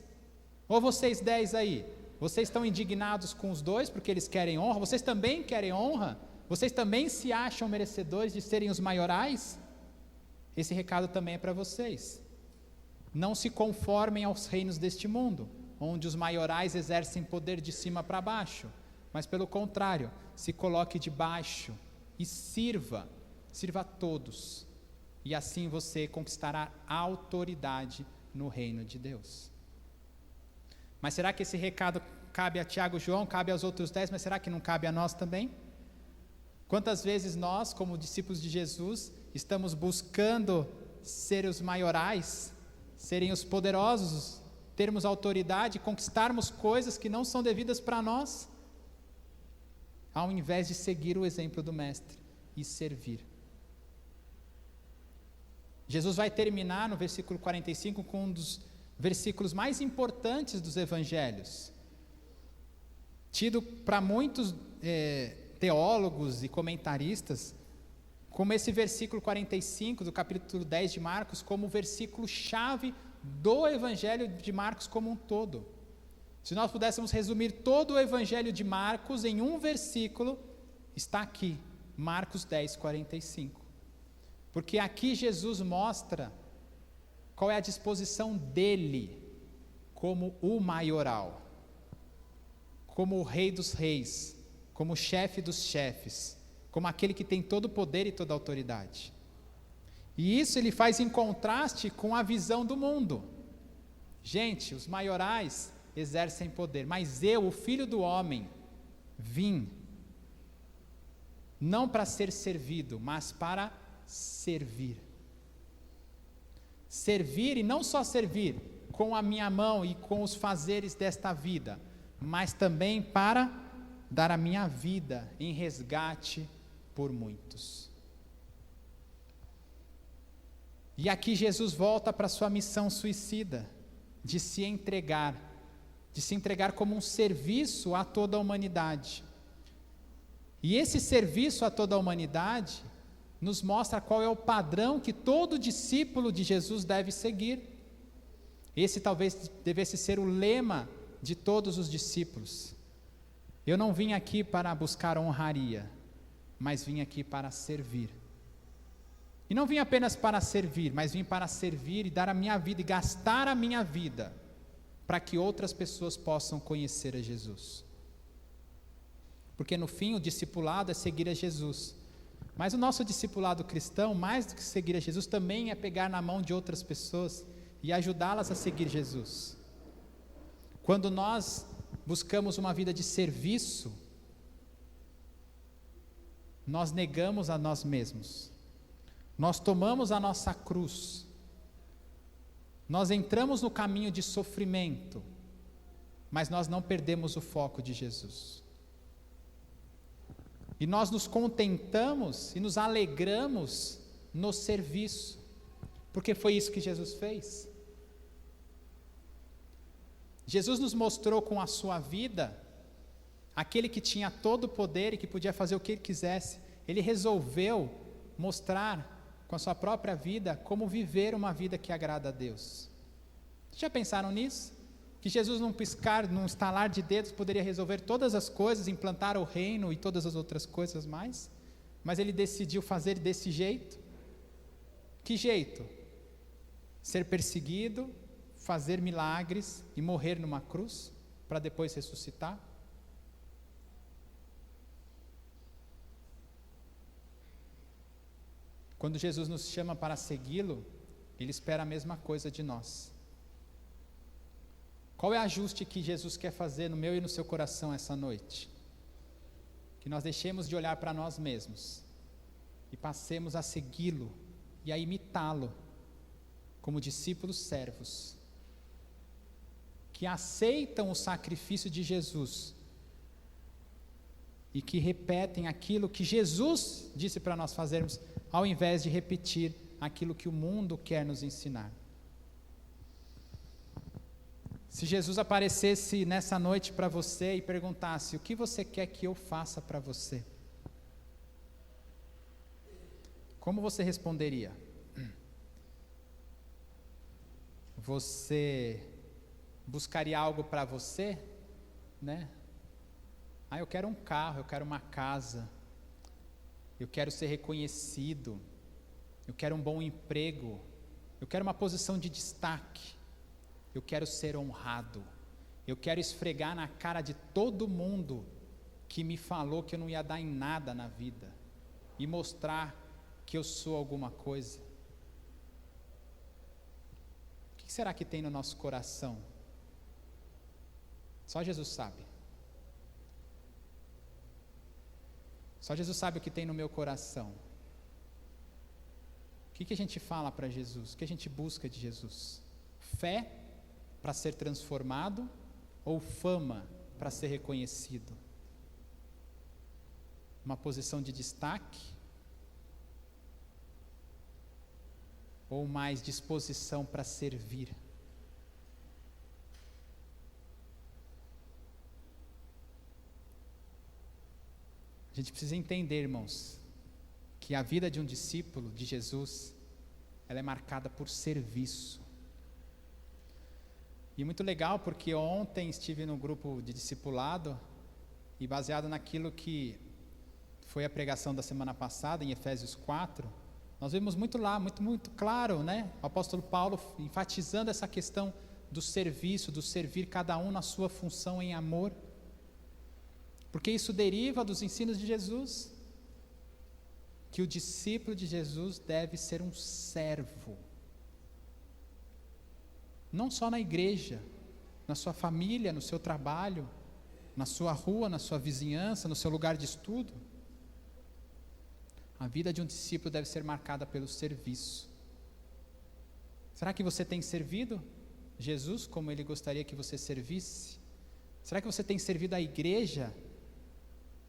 Ou vocês 10 aí, vocês estão indignados com os 2 porque eles querem honra? Vocês também querem honra? Vocês também se acham merecedores de serem os maiorais? Esse recado também é para vocês. Não se conformem aos reinos deste mundo, onde os maiorais exercem poder de cima para baixo, mas pelo contrário, se coloque debaixo e sirva a todos, e assim você conquistará autoridade no reino de Deus. Mas será que esse recado cabe a Tiago e João, cabe aos outros 10, mas será que não cabe a nós também? Quantas vezes nós, como discípulos de Jesus, estamos buscando ser os maiorais, serem os poderosos, termos autoridade, conquistarmos coisas que não são devidas para nós, ao invés de seguir o exemplo do Mestre e servir. Jesus vai terminar no versículo 45 com um dos versículos mais importantes dos evangelhos, tido para muitos teólogos e comentaristas, como esse versículo 45 do capítulo 10 de Marcos, como o versículo chave do evangelho de Marcos como um todo. Se nós pudéssemos resumir todo o evangelho de Marcos em um versículo, está aqui, Marcos 10, 45. Porque aqui Jesus mostra qual é a disposição dele como o maioral, como o rei dos reis, como o chefe dos chefes, como aquele que tem todo o poder e toda a autoridade. E isso ele faz em contraste com a visão do mundo. Gente, os maiorais exercem poder, mas eu, o Filho do Homem, vim não para ser servido, mas para servir. Servir, e não só servir com a minha mão e com os fazeres desta vida, mas também para dar a minha vida em resgate por muitos. E aqui Jesus volta para a sua missão suicida, de se entregar como um serviço a toda a humanidade. E esse serviço a toda a humanidade nos mostra qual é o padrão que todo discípulo de Jesus deve seguir. Esse talvez devesse ser o lema de todos os discípulos. Eu não vim aqui para buscar honraria, mas vim aqui para servir. E não vim apenas para servir, mas vim para servir e dar a minha vida e gastar a minha vida para que outras pessoas possam conhecer a Jesus. Porque no fim o discipulado é seguir a Jesus. Mas o nosso discipulado cristão, mais do que seguir a Jesus, também é pegar na mão de outras pessoas e ajudá-las a seguir Jesus. Quando nós buscamos uma vida de serviço, nós negamos a nós mesmos. Nós tomamos a nossa cruz, nós entramos no caminho de sofrimento, mas nós não perdemos o foco de Jesus. E nós nos contentamos e nos alegramos no serviço, porque foi isso que Jesus fez. Jesus nos mostrou com a sua vida, aquele que tinha todo o poder e que podia fazer o que ele quisesse. Ele resolveu mostrar com a sua própria vida como viver uma vida que agrada a Deus. Já pensaram nisso? Que Jesus num piscar, num estalar de dedos poderia resolver todas as coisas, implantar o reino e todas as outras coisas mais, mas ele decidiu fazer desse jeito. Que jeito? Ser perseguido, fazer milagres e morrer numa cruz para depois ressuscitar? Quando Jesus nos chama para segui-lo, Ele espera a mesma coisa de nós. Qual é o ajuste que Jesus quer fazer no meu e no seu coração essa noite? Que nós deixemos de olhar para nós mesmos e passemos a segui-lo e a imitá-lo como discípulos servos, que aceitam o sacrifício de Jesus e que repetem aquilo que Jesus disse para nós fazermos, ao invés de repetir aquilo que o mundo quer nos ensinar. Se Jesus aparecesse nessa noite para você e perguntasse: o que você quer que eu faça para você? Como você responderia? Você buscaria algo para você, né? Eu quero um carro, eu quero uma casa, eu quero ser reconhecido, eu quero um bom emprego, eu quero uma posição de destaque, eu quero ser honrado, eu quero esfregar na cara de todo mundo que me falou que eu não ia dar em nada na vida e mostrar que eu sou alguma coisa. O que será que tem no nosso coração? Só Jesus sabe. Só Jesus sabe o que tem no meu coração. O que a gente fala para Jesus? O que a gente busca de Jesus? Fé para ser transformado ou fama para ser reconhecido? Uma posição de destaque? Ou mais disposição para servir? A gente precisa entender, irmãos, que a vida de um discípulo de Jesus, ela é marcada por serviço. E muito legal, porque ontem estive no grupo de discipulado, e baseado naquilo que foi a pregação da semana passada, em Efésios 4, nós vimos muito lá, muito claro, né? O apóstolo Paulo enfatizando essa questão do serviço, do servir cada um na sua função em amor. Porque isso deriva dos ensinos de Jesus. que o discípulo de Jesus deve ser um servo. Não só na igreja, na sua família, no seu trabalho, na sua rua, na sua vizinhança, no seu lugar de estudo. A vida de um discípulo deve ser marcada pelo serviço. Será que você tem servido Jesus como Ele gostaria que você servisse? Será que você tem servido a igreja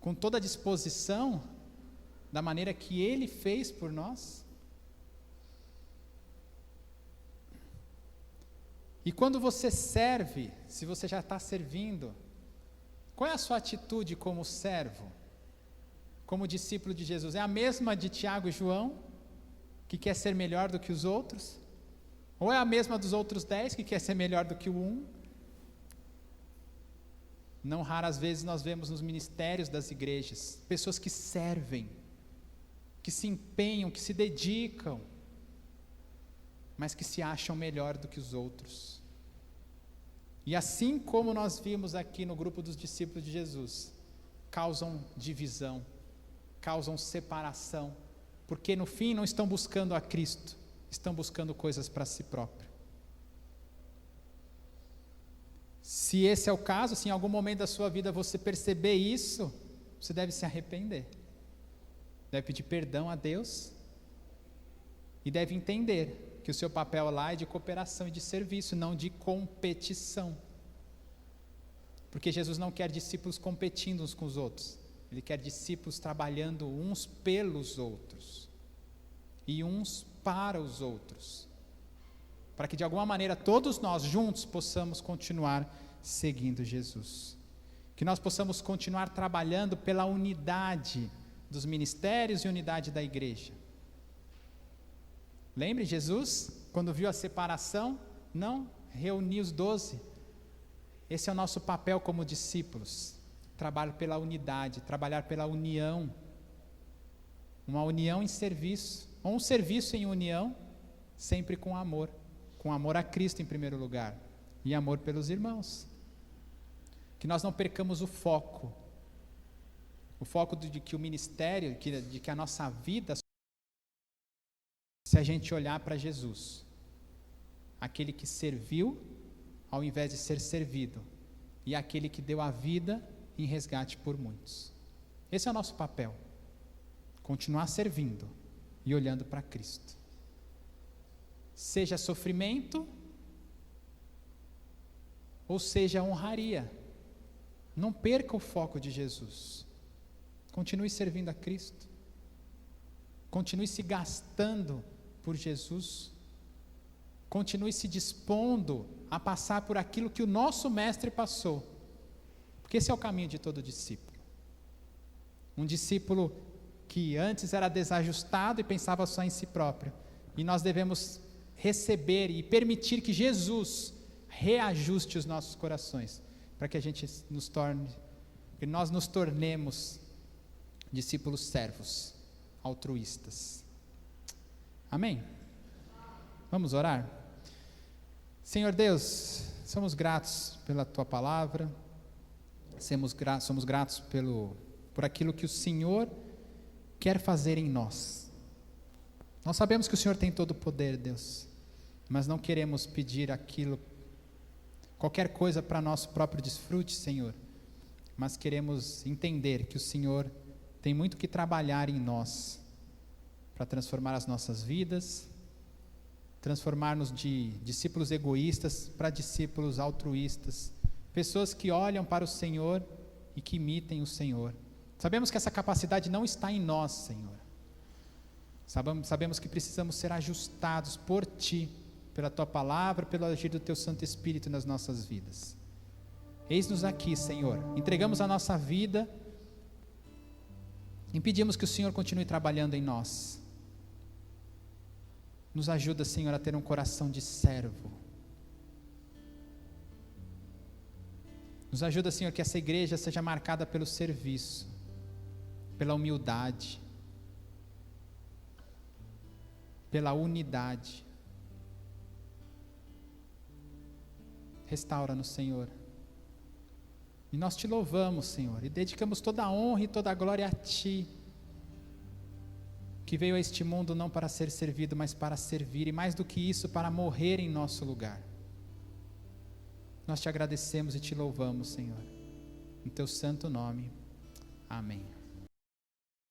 com toda a disposição, da maneira que Ele fez por nós? E quando você serve, se você já está servindo, qual é a sua atitude como servo? Como discípulo de Jesus? É a mesma de Tiago e João, que quer ser melhor do que os outros? Ou é a mesma dos outros 10, que quer ser melhor do que o 1? Não raras vezes nós vemos nos ministérios das igrejas, pessoas que servem, que se empenham, que se dedicam, mas que se acham melhor do que os outros. E assim como nós vimos aqui no grupo dos discípulos de Jesus, causam divisão, causam separação, porque no fim não estão buscando a Cristo, estão buscando coisas para si próprio. Se esse é o caso, se em algum momento da sua vida você perceber isso, você deve se arrepender, deve pedir perdão a Deus e deve entender que o seu papel lá é de cooperação e de serviço, não de competição. Porque Jesus não quer discípulos competindo uns com os outros, Ele quer discípulos trabalhando uns pelos outros e uns para os outros, para que de alguma maneira todos nós juntos possamos continuar seguindo Jesus, que nós possamos continuar trabalhando pela unidade dos ministérios e unidade da igreja. Lembre, Jesus, quando viu a separação, não reuniu os 12. Esse é o nosso papel como discípulos, trabalhar pela unidade, trabalhar pela união, uma união em serviço, ou um serviço em união, sempre com amor a Cristo em primeiro lugar, e amor pelos irmãos. Que nós não percamos o foco de que o ministério, de que a nossa vida, se a gente olhar para Jesus, aquele que serviu ao invés de ser servido, e aquele que deu a vida em resgate por muitos. Esse é o nosso papel, continuar servindo e olhando para Cristo. Seja sofrimento, ou seja honraria, não perca o foco de Jesus. Continue servindo a Cristo, continue se gastando por Jesus, continue se dispondo a passar por aquilo que o nosso mestre passou, porque esse é o caminho de todo discípulo. Um discípulo que antes era desajustado e pensava só em si próprio, e nós devemos receber e permitir que Jesus reajuste os nossos corações, para que que nós nos tornemos discípulos servos, altruístas. Amém? Vamos orar? Senhor Deus, somos gratos pela Tua palavra, somos gratos por aquilo que o Senhor quer fazer em nós. Nós sabemos que o Senhor tem todo o poder, Deus, mas não queremos pedir qualquer coisa para nosso próprio desfrute, Senhor, mas queremos entender que o Senhor tem muito que trabalhar em nós, para transformar as nossas vidas, transformar-nos de discípulos egoístas para discípulos altruístas, pessoas que olham para o Senhor e que imitem o Senhor. Sabemos que essa capacidade não está em nós, Senhor. Sabemos que precisamos ser ajustados por Ti, pela Tua palavra, pelo agir do Teu Santo Espírito nas nossas vidas. Eis-nos aqui, Senhor, entregamos a nossa vida e pedimos que o Senhor continue trabalhando em nós. Nos ajuda, Senhor, a ter um coração de servo. Nos ajuda, Senhor, que essa igreja seja marcada pelo serviço, pela humildade, pela unidade. Restaura-nos, Senhor. E nós Te louvamos, Senhor, e dedicamos toda a honra e toda a glória a Ti, que veio a este mundo não para ser servido, mas para servir, e mais do que isso, para morrer em nosso lugar. Nós te agradecemos e te louvamos, Senhor, em teu santo nome. Amém.